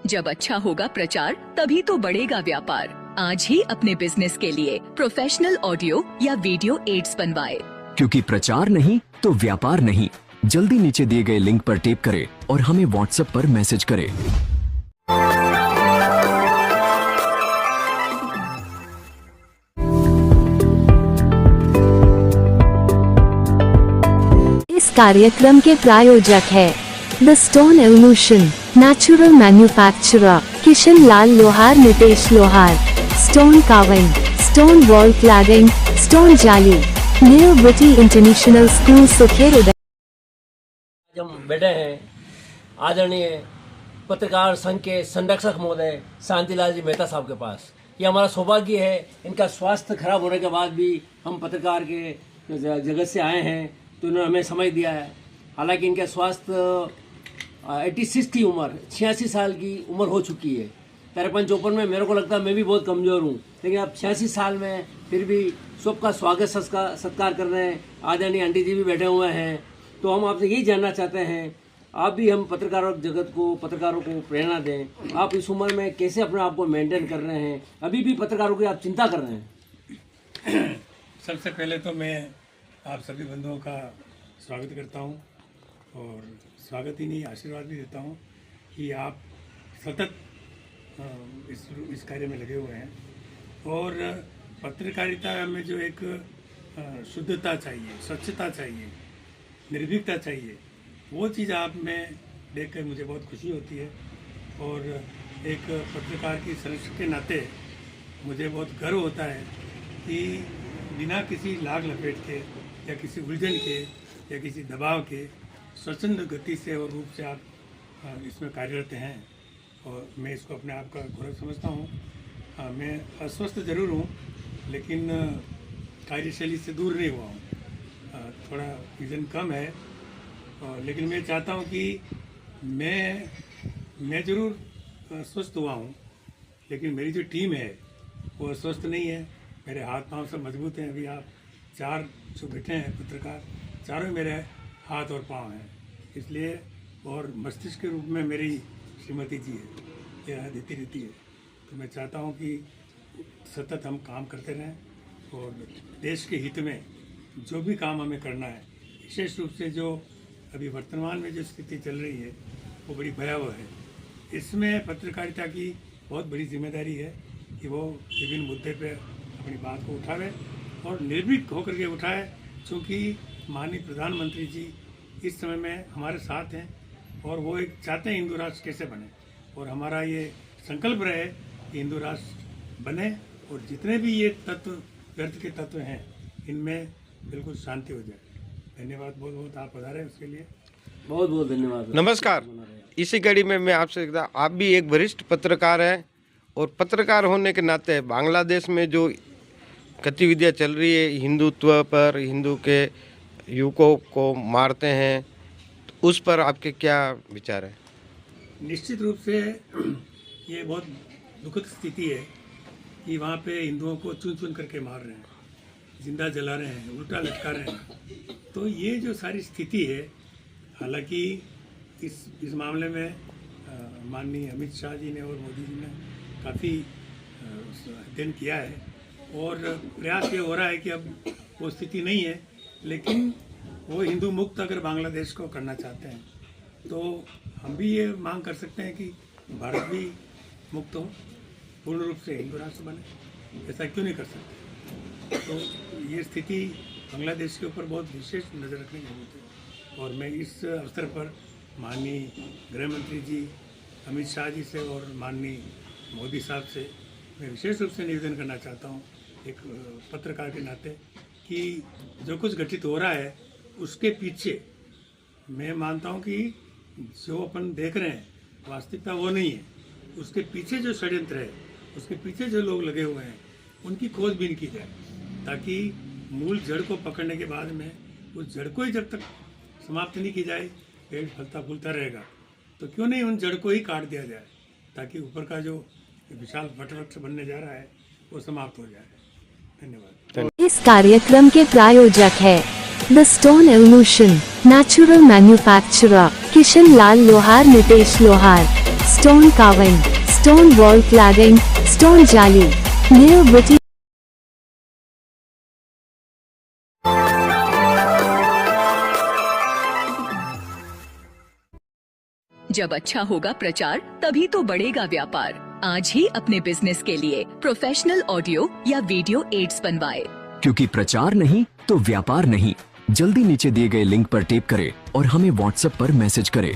जब अच्छा होगा प्रचार तभी तो बढ़ेगा व्यापार। आज ही अपने बिजनेस के लिए प्रोफेशनल ऑडियो या वीडियो एड्स बनवाए, क्योंकि प्रचार नहीं तो व्यापार नहीं। जल्दी नीचे दिए गए लिंक पर टेप करें और हमें व्हाट्सएप पर मैसेज करें। इस कार्यक्रम के प्रायोजक है the stone evolution, natural manufacturer Kishan Lal Lohar, Nitesh Lohar, stone carving, stone wall cladding, stone jali, new ब्रिटी इंटरनेशनल स्कूल सुखेर उदय। आज हम बैठे हैं आदरणीय पत्रकार संघ के संरक्षक महोदय शांतिलाल जी मेहता साहब के पास। ये हमारा सौभाग्य है, इनका स्वास्थ्य खराब होने के बाद भी हम पत्रकार के जगत से आए हैं तो उन्होंने हमें समय दिया है। हालांकि इनका स्वास्थ्य 86 की उम्र, 86 साल की उम्र हो चुकी है। 53-54 में मेरे को लगता है मैं भी बहुत कमज़ोर हूँ, लेकिन अब 86 साल में फिर भी सबका स्वागत सत्कार कर रहे हैं। आदरणीय आंटी जी भी बैठे हुए हैं। तो हम आपसे यही जानना चाहते हैं, आप भी हम पत्रकारों जगत को, पत्रकारों को प्रेरणा दें। आप इस उम्र में कैसे अपने आप को मेंटेन कर रहे हैं? अभी भी पत्रकारों की आप चिंता कर रहे हैं? सबसे पहले तो मैं आप सभी बंधुओं का स्वागत करता हूं और स्वागत ही नहीं, आशीर्वाद भी देता हूं कि आप सतत इस कार्य में लगे हुए हैं। और पत्रकारिता में जो एक शुद्धता चाहिए, स्वच्छता चाहिए, निर्भीकता चाहिए, वो चीज़ आप में देखकर मुझे बहुत खुशी होती है। और एक पत्रकार की संरक्षक के नाते मुझे बहुत गर्व होता है कि बिना किसी लाग लपेट के या किसी उलझन के या किसी दबाव के स्वच्छंद गति से और रूप से आप इसमें कार्यरत हैं। और मैं इसको अपने आप का गौरव समझता हूँ। मैं अस्वस्थ जरूर हूँ, लेकिन कार्यशैली से दूर नहीं हुआ हूँ। थोड़ा वजन कम है, लेकिन मैं चाहता हूँ कि मैं जरूर स्वस्थ हुआ हूँ, लेकिन मेरी जो टीम है वो स्वस्थ नहीं है। मेरे हाथ पांव सब मजबूत हैं। अभी आप 4 जो बैठे हैं पत्रकार, चारों मेरे हाथ और पांव हैं। इसलिए और मस्तिष्क के रूप में मेरी श्रीमती जी है, यह देती रहती है। तो मैं चाहता हूँ कि सतत हम काम करते रहें और देश के हित में जो भी काम हमें करना है, विशेष रूप से जो अभी वर्तमान में जो स्थिति चल रही है वो बड़ी भयावह है। इसमें पत्रकारिता की बहुत बड़ी जिम्मेदारी है कि वो विभिन्न मुद्दे पे अपनी बात को उठावे और निर्भीक होकर के उठाए, क्योंकि माननीय प्रधानमंत्री जी इस समय में हमारे साथ हैं और वो एक चाहते हैं हिंदू राष्ट्र कैसे बने। और हमारा ये संकल्प रहे कि हिंदू राष्ट्र बने और जितने भी ये तत्व, व्यर्थ के तत्व हैं, इनमें बिल्कुल शांति हो जाए। धन्यवाद बहुत बहुत, आप पधारे उसके लिए बहुत बहुत धन्यवाद। नमस्कार। इसी कड़ी में मैं आपसे आप भी एक वरिष्ठ पत्रकार हैं और पत्रकार होने के नाते बांग्लादेश में जो गतिविधियाँ चल रही है हिंदुत्व पर, हिंदू के युवकों को मारते हैं, तो उस पर आपके क्या विचार है? निश्चित रूप से ये बहुत दुखद स्थिति है कि वहाँ पे हिंदुओं को चुन चुन करके मार रहे हैं, जिंदा जला रहे हैं, उल्टा लटका रहे हैं। तो ये जो सारी स्थिति है, हालांकि इस मामले में माननीय अमित शाह जी ने और मोदी जी ने काफ़ी अध्ययन किया है और प्रयास ये हो रहा है कि अब वो स्थिति नहीं है, लेकिन वो हिंदू मुक्त अगर बांग्लादेश को करना चाहते हैं तो हम भी ये मांग कर सकते हैं कि भारत भी मुक्त हो, पूर्ण रूप से हिंदू राष्ट्र बने। ऐसा क्यों नहीं कर सकते? तो ये स्थिति बांग्लादेश के ऊपर बहुत विशेष नज़र रखने की जरूरत है। और मैं इस अवसर पर माननीय गृह मंत्री जी अमित शाह जी से और माननीय मोदी साहब से मैं विशेष रूप से निवेदन करना चाहता हूँ, एक पत्रकार के नाते, कि जो कुछ घटित हो रहा है उसके पीछे मैं मानता हूँ कि जो अपन देख रहे हैं वास्तविकता वो नहीं है। उसके पीछे जो षड्यंत्र है, उसके पीछे जो लोग लगे हुए हैं, उनकी खोजबीन की जाए, ताकि मूल जड़ को पकड़ने के बाद में उस जड़ को ही जब तक समाप्त नहीं की जाए, पेड़ फलता फूलता रहेगा। तो क्यों नहीं उन जड़ को ही काट दिया जाए, ताकि ऊपर का जो विशाल वटवृक्ष बनने जा रहा है वो समाप्त हो जाए। धन्यवाद। इस कार्यक्रम के प्रायोजक है the stone evolution, natural manufacturer Kishan Lal Lohar, Nitesh Lohar, stone carving, stone wall cladding, stone jali, नेल ब्रिटी। जब अच्छा होगा प्रचार तभी तो बढ़ेगा व्यापार। आज ही अपने बिजनेस के लिए प्रोफेशनल ऑडियो या वीडियो एड्स बनवाए। क्योंकि प्रचार नहीं तो व्यापार नहीं। जल्दी नीचे दिए गए लिंक पर टेप करें और हमें व्हाट्सएप पर मैसेज करें।